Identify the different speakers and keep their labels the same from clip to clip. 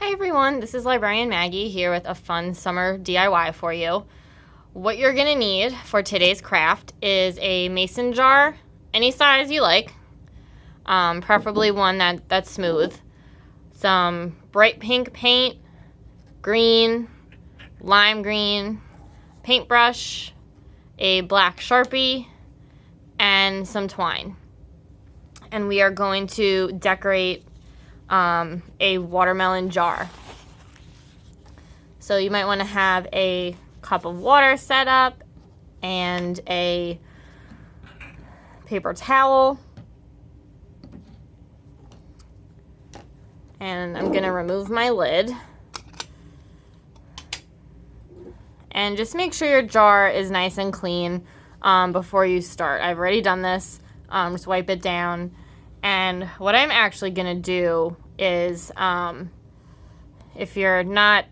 Speaker 1: Hi everyone, this is Librarian Maggie here with a fun summer DIY for you. What you're going to need for today's craft is a mason jar, any size you like, preferably one that's smooth, some bright pink paint, green, lime green, paintbrush, a black Sharpie, and some twine. And we are going to decorate a watermelon jar. So you might want to have a cup of water set up and a paper towel. And I'm going to remove my lid. And just make sure your jar is nice and clean before you start. I've already done this. Just wipe it down. And what I'm actually going to do is, if you're not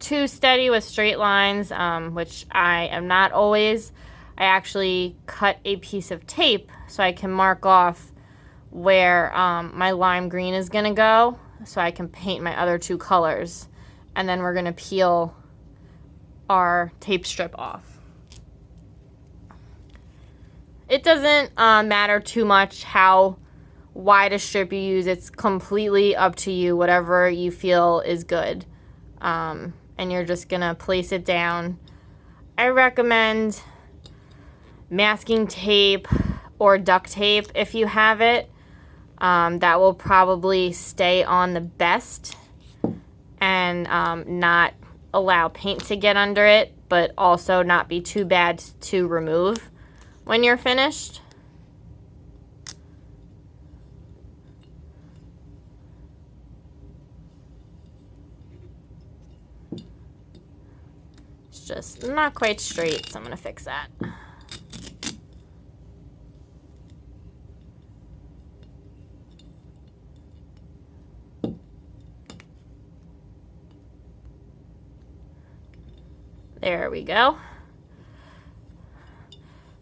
Speaker 1: too steady with straight lines, which I am not always, I actually cut a piece of tape so I can mark off where my lime green is going to go so I can paint my other two colors. And then we're going to peel our tape strip off. It doesn't matter too much how wide a strip you use. It's completely up to you, whatever you feel is good. And you're just gonna place it down. I recommend masking tape or duct tape if you have it. That will probably stay on the best and not allow paint to get under it, but also not be too bad to remove when you're finished. It's just not quite straight, so I'm going to fix that. There we go.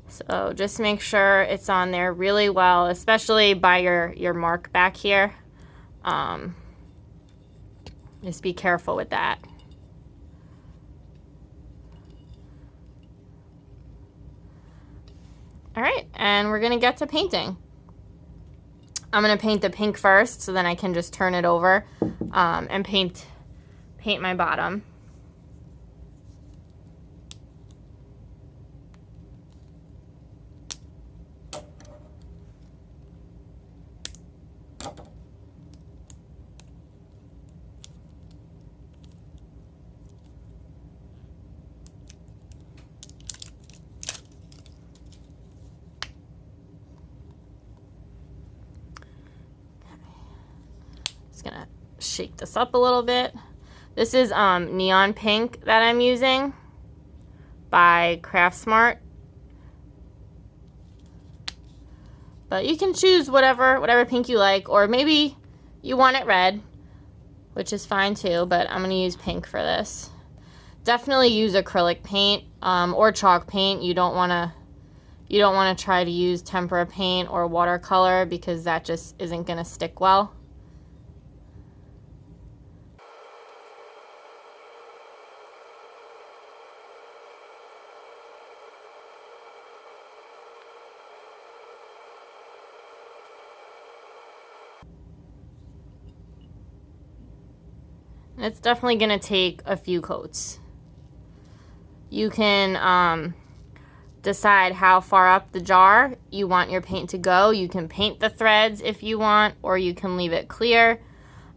Speaker 1: So just make sure it's on there really well, especially by your mark back here. Just be careful with that. All right, and we're gonna get to painting. I'm gonna paint the pink first, so then I can just turn it over and paint my bottom. Gonna shake this up a little bit. This is neon pink that I'm using by Craft Smart, but you can choose whatever pink you like, or maybe you want it red, which is fine too, but I'm gonna use pink for this. Definitely use acrylic paint or chalk paint. You don't want to try to use tempera paint or watercolor because that just isn't gonna stick well. It's definitely going to take a few coats. You can decide how far up the jar you want your paint to go. You can paint the threads if you want, or you can leave it clear.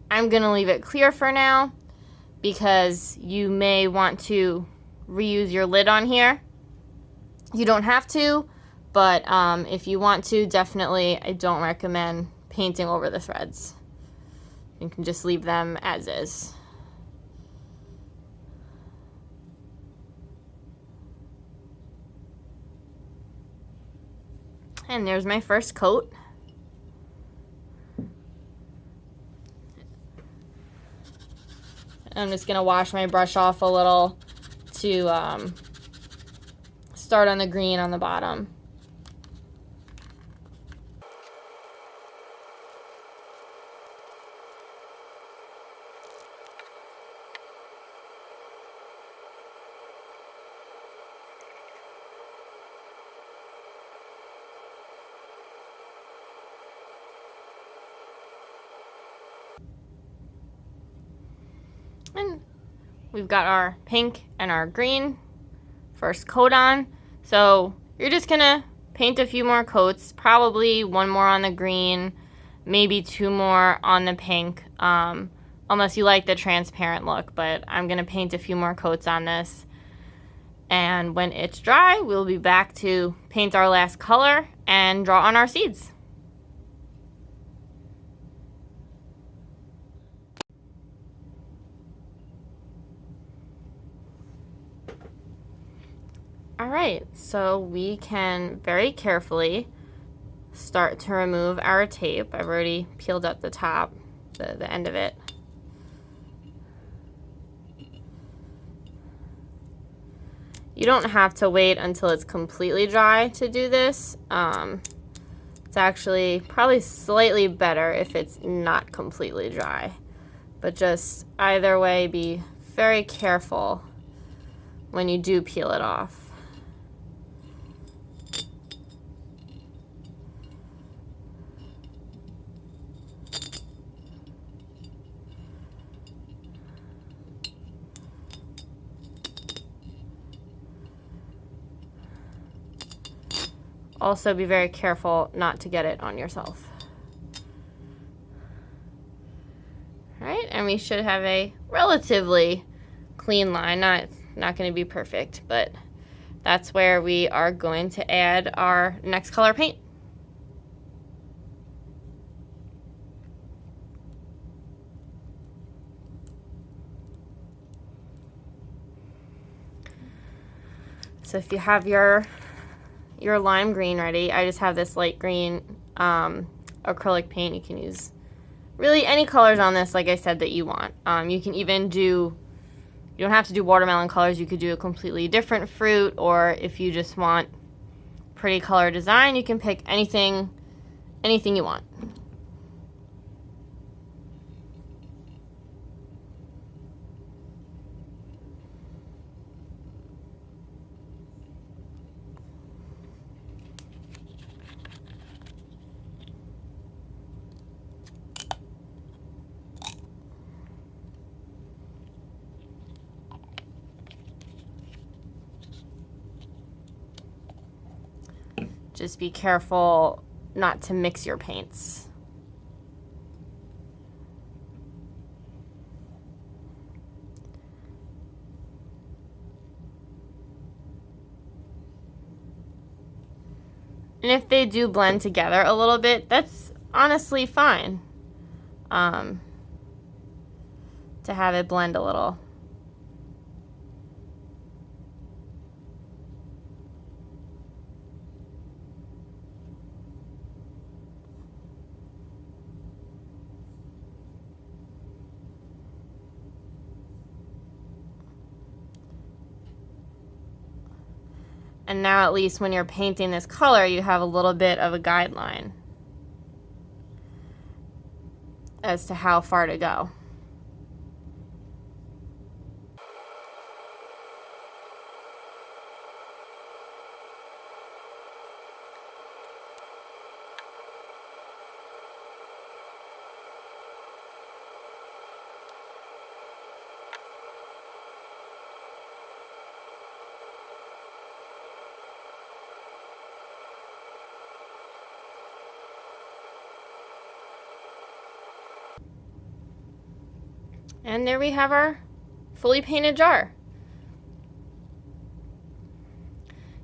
Speaker 1: I'm going to leave it clear for now because you may want to reuse your lid on here. You don't have to, but if you want to, definitely I don't recommend painting over the threads. You can just leave them as is. And there's my first coat. I'm just gonna wash my brush off a little to start on the green on the bottom. we've got our pink and our green first coat on. So you're just gonna paint a few more coats, probably one more on the green, maybe two more on the pink, unless you like the transparent look, but I'm gonna paint a few more coats on this. And when it's dry, we'll be back to paint our last color and draw on our seeds. All right, so we can very carefully start to remove our tape. I've already peeled up the top, the end of it. You don't have to wait until it's completely dry to do this. It's actually probably slightly better if it's not completely dry. But just either way, be very careful when you do peel it off. Also be very careful not to get it on yourself. All right, and we should have a relatively clean line. Not going to be perfect, but that's where we are going to add our next color paint. So if you have your lime green ready, I just have this light green acrylic paint. You can use really any colors on this, like I said, that you want. You can even do, you don't have to do watermelon colors. You could do a completely different fruit, or if you just want pretty color design, you can pick anything you want. Just be careful not to mix your paints. And if they do blend together a little bit, that's honestly fine. To have it blend a little. And now at least when you're painting this color, you have a little bit of a guideline as to how far to go. And there we have our fully painted jar.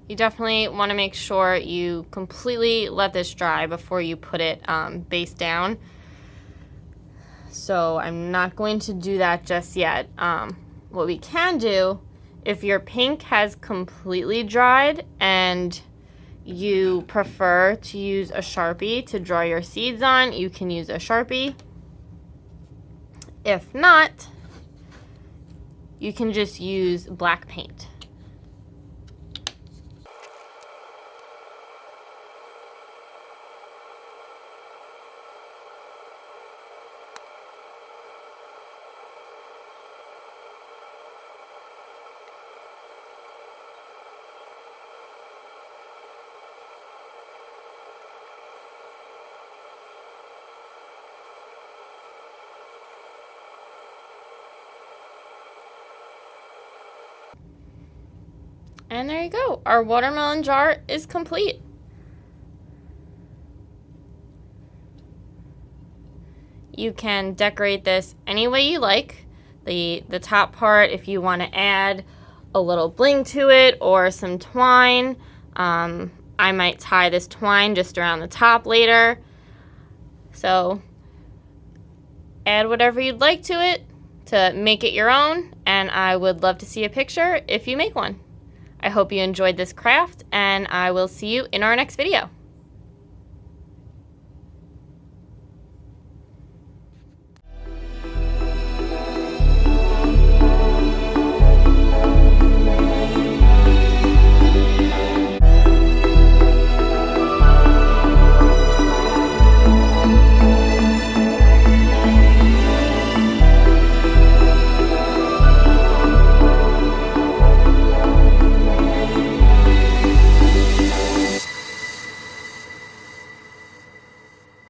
Speaker 1: You definitely want to make sure you completely let this dry before you put it base down. So I'm not going to do that just yet. What we can do, if your pink has completely dried and you prefer to use a Sharpie to draw your seeds on, you can use a Sharpie. If not, you can just use black paint. And there you go. Our watermelon jar is complete. You can decorate this any way you like. The top part, if you want to add a little bling to it or some twine. I might tie this twine just around the top later. So add whatever you'd like to it to make it your own, and I would love to see a picture if you make one. I hope you enjoyed this craft, and I will see you in our next video.